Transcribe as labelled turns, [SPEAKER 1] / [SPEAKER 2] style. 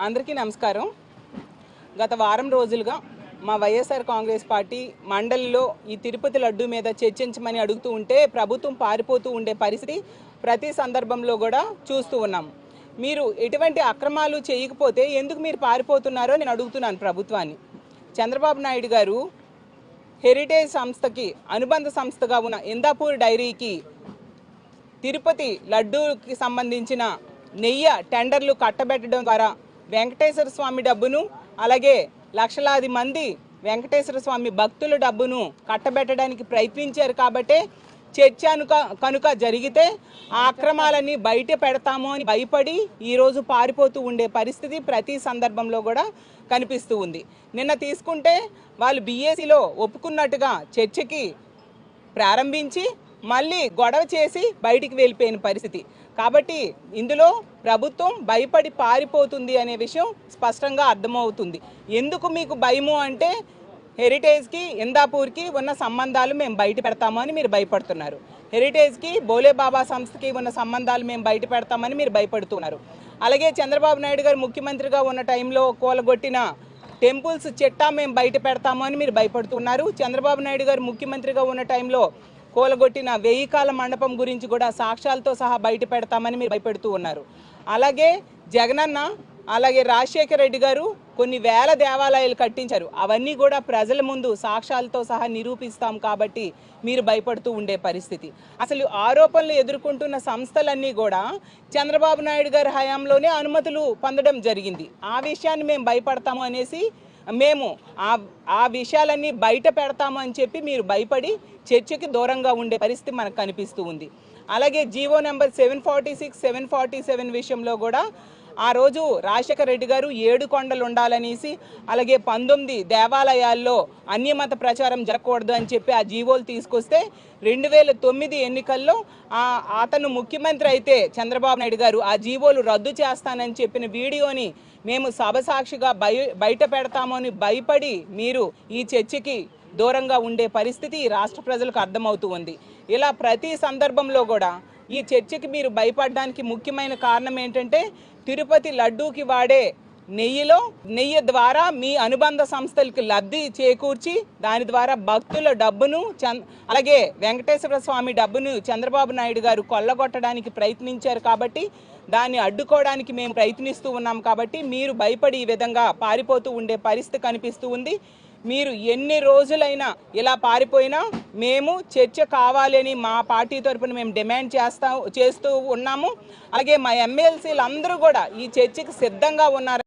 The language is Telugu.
[SPEAKER 1] అందరికీ నమస్కారం. గత వారం రోజులుగా మా వైఎస్ఆర్ కాంగ్రెస్ పార్టీ మండలిలో ఈ తిరుపతి లడ్డు మీద చర్చించమని అడుగుతూ ఉంటే ప్రభుత్వం పారిపోతూ ఉండే పరిస్థితి ప్రతి సందర్భంలో కూడా చూస్తూ ఉన్నాం. మీరు ఎటువంటి అక్రమాలు చేయకపోతే ఎందుకు మీరు పారిపోతున్నారో నేను అడుగుతున్నాను ప్రభుత్వాన్ని. చంద్రబాబు నాయుడు గారు హెరిటేజ్ సంస్థకి అనుబంధ సంస్థగా ఉన్న ఇందాపూర్ డైరీకి తిరుపతి లడ్డూకి సంబంధించిన నెయ్యి టెండర్లు కట్టబెట్టడం ద్వారా వెంకటేశ్వర స్వామి డబ్బును అలాగే లక్షలాది మంది వెంకటేశ్వర స్వామి భక్తుల డబ్బును కట్టబెట్టడానికి ప్రయత్నించారు. కాబట్టే చర్చ కనుక జరిగితే ఆ అక్రమాలన్నీ బయట పెడతాము అని భయపడి ఈరోజు పారిపోతూ ఉండే పరిస్థితి ప్రతి సందర్భంలో కూడా కనిపిస్తూ ఉంది. నిన్న తీసుకుంటే వాళ్ళు బీఏసీలో ఒప్పుకున్నట్టుగా చర్చకి ప్రారంభించి మళ్ళీ గొడవ చేసి బయటికి వెళ్ళిపోయిన పరిస్థితి. కాబట్టి ఇందులో ప్రభుత్వం భయపడి పారిపోతుంది అనే విషయం స్పష్టంగా అర్థమవుతుంది. ఎందుకు మీకు భయము అంటే హెరిటేజ్కి ఇందాపూర్కి ఉన్న సంబంధాలు మేము బయట పెడతాము అని మీరు భయపడుతున్నారు. హెరిటేజ్కి బోలేబాబా సంస్థకి ఉన్న సంబంధాలు మేము బయట పెడతామని మీరు భయపడుతున్నారు. అలాగే చంద్రబాబు నాయుడు గారు ముఖ్యమంత్రిగా ఉన్న టైంలో కూలగొట్టిన టెంపుల్స్ చిట్టా మేము బయట పెడతాము అని మీరు భయపడుతున్నారు. చంద్రబాబు నాయుడు గారు ముఖ్యమంత్రిగా ఉన్న టైంలో కూలగొట్టిన 1000 కాల మండపం గురించి కూడా సాక్ష్యాలతో సహా బయట పెడతామని మీరు భయపెడుతూ ఉన్నారు. అలాగే జగనన్న అలాగే రాజశేఖర రెడ్డి గారు కొన్ని వేల దేవాలయాలు కట్టించారు. అవన్నీ కూడా ప్రజల ముందు సాక్ష్యాలతో సహా నిరూపిస్తాం కాబట్టి మీరు భయపడుతూ ఉండే పరిస్థితి. అసలు ఆరోపణలు ఎదుర్కొంటున్న సంస్థలన్నీ కూడా చంద్రబాబు నాయుడు గారి హయాంలోనే అనుమతులు పొందడం జరిగింది. ఆ విషయాన్ని మేము భయపడతాము అనేసి మేము ఆ విషయాలన్నీ బయట పెడతాము అని చెప్పి మీరు భయపడి చర్చకి దూరంగా ఉండే పరిస్థితి మనకు కనిపిస్తూ ఉంది. అలాగే జీవో నెంబర్ 746, 747 విషయంలో కూడా ఆ రోజు రాజశేఖర రెడ్డి గారు 7 కొండలు ఉండాలనేసి అలాగే 19 దేవాలయాల్లో అన్యమత ప్రచారం జరగకూడదు అని చెప్పి ఆ జీవోలు తీసుకొస్తే 2009 ఎన్నికల్లో అతను ముఖ్యమంత్రి అయితే చంద్రబాబు నాయుడు గారు ఆ జీవోలు రద్దు చేస్తానని చెప్పిన వీడియోని మేము సభసాక్షిగా బయట పెడతామని భయపడి మీరు ఈ చర్చకి దూరంగా ఉండే పరిస్థితి రాష్ట్ర ప్రజలకు అర్థమవుతూ ఉంది. ఇలా ప్రతి సందర్భంలో కూడా ఈ చర్చకి మీరు భయపడడానికి ముఖ్యమైన కారణం ఏంటంటే తిరుపతి లడ్డూకి వాడే నెయ్యి ద్వారా మీ అనుబంధ సంస్థలకు లబ్ధి చేకూర్చి దాని ద్వారా భక్తుల డబ్బును అలాగే వెంకటేశ్వర స్వామి డబ్బును చంద్రబాబు నాయుడు గారు కొల్లగొట్టడానికి ప్రయత్నించారు. కాబట్టి దాన్ని అడ్డుకోవడానికి మేము ప్రయత్నిస్తూ ఉన్నాం. కాబట్టి మీరు భయపడి ఈ విధంగా పారిపోతూ ఉండే పరిస్థితి కనిపిస్తూ ఉంది. మీరు ఎన్ని రోజులైనా ఇలా పారిపోయినా మేము చర్చ కావాలని మా పార్టీ తరఫున మేము డిమాండ్ చేస్తూ ఉన్నాము. అలాగే మా ఎమ్మెల్సీలు అందరూ కూడా ఈ చర్చకి సిద్ధంగా ఉన్నారు.